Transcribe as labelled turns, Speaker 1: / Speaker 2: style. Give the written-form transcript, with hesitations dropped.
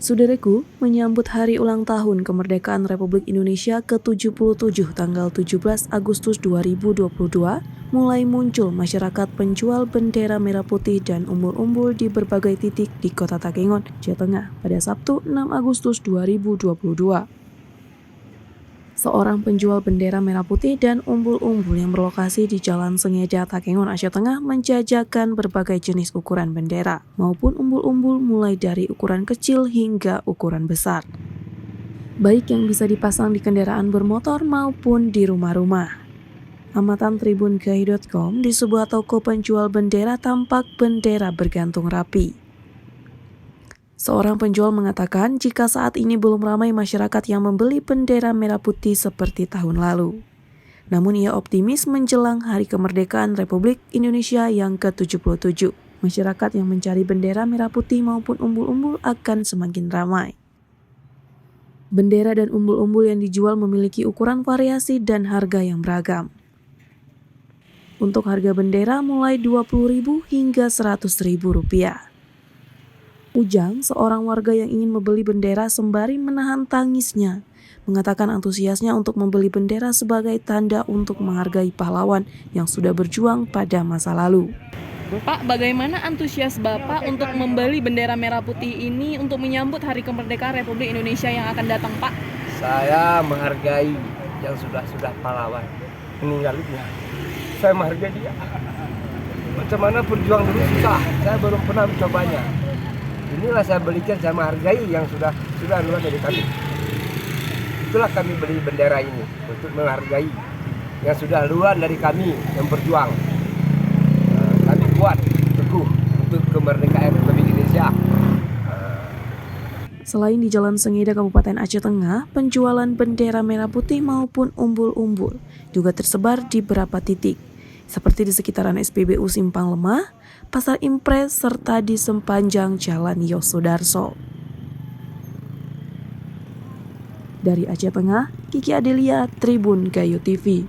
Speaker 1: Saudaraku, menyambut hari ulang tahun kemerdekaan Republik Indonesia ke-77 tanggal 17 Agustus 2022, mulai muncul masyarakat penjual bendera merah putih dan umbul-umbul di berbagai titik di Kota Takengon, Jawa Tengah pada Sabtu 6 Agustus 2022. Seorang penjual bendera merah putih dan umbul-umbul yang berlokasi di Jalan Sengeda, Takengon, Aceh Tengah menjajakan berbagai jenis ukuran bendera maupun umbul-umbul mulai dari ukuran kecil hingga ukuran besar. Baik yang bisa dipasang di kendaraan bermotor maupun di rumah-rumah. Amatan tribungai.com, di sebuah toko penjual bendera tampak bendera bergantung rapi. Seorang penjual mengatakan jika saat ini belum ramai masyarakat yang membeli bendera merah putih seperti tahun lalu. Namun ia optimis menjelang Hari Kemerdekaan Republik Indonesia yang ke-77. Masyarakat yang mencari bendera merah putih maupun umbul-umbul akan semakin ramai. Bendera dan umbul-umbul yang dijual memiliki ukuran variasi dan harga yang beragam. Untuk harga bendera mulai Rp20.000 hingga Rp100.000. Ujang, seorang warga yang ingin membeli bendera sembari menahan tangisnya, mengatakan antusiasnya untuk membeli bendera sebagai tanda untuk menghargai pahlawan yang sudah berjuang pada masa lalu.
Speaker 2: Pak, bagaimana antusias Bapak untuk membeli bendera merah putih ini untuk menyambut Hari Kemerdekaan Republik Indonesia yang akan datang, Pak?
Speaker 3: Saya menghargai yang sudah pahlawan meninggalnya. Saya menghargai dia. Macam mana berjuang dulu susah, saya belum pernah mencobanya. Inilah saya belikan, saya menghargai yang sudah luar dari kami. Itulah kami beli bendera ini untuk menghargai yang sudah luar dari kami yang berjuang. Kami kuat, teguh untuk kemerdekaan Republik Indonesia.
Speaker 1: Selain di Jalan Sengeda, Kabupaten Aceh Tengah, penjualan bendera merah putih maupun umbul-umbul juga tersebar di beberapa titik, seperti di sekitaran SPBU Simpang Lemah, Pasar Impres, serta di sepanjang Jalan Yosudarso. Dari Aceh Tengah, Kiki Adelia, Tribun Gayo TV.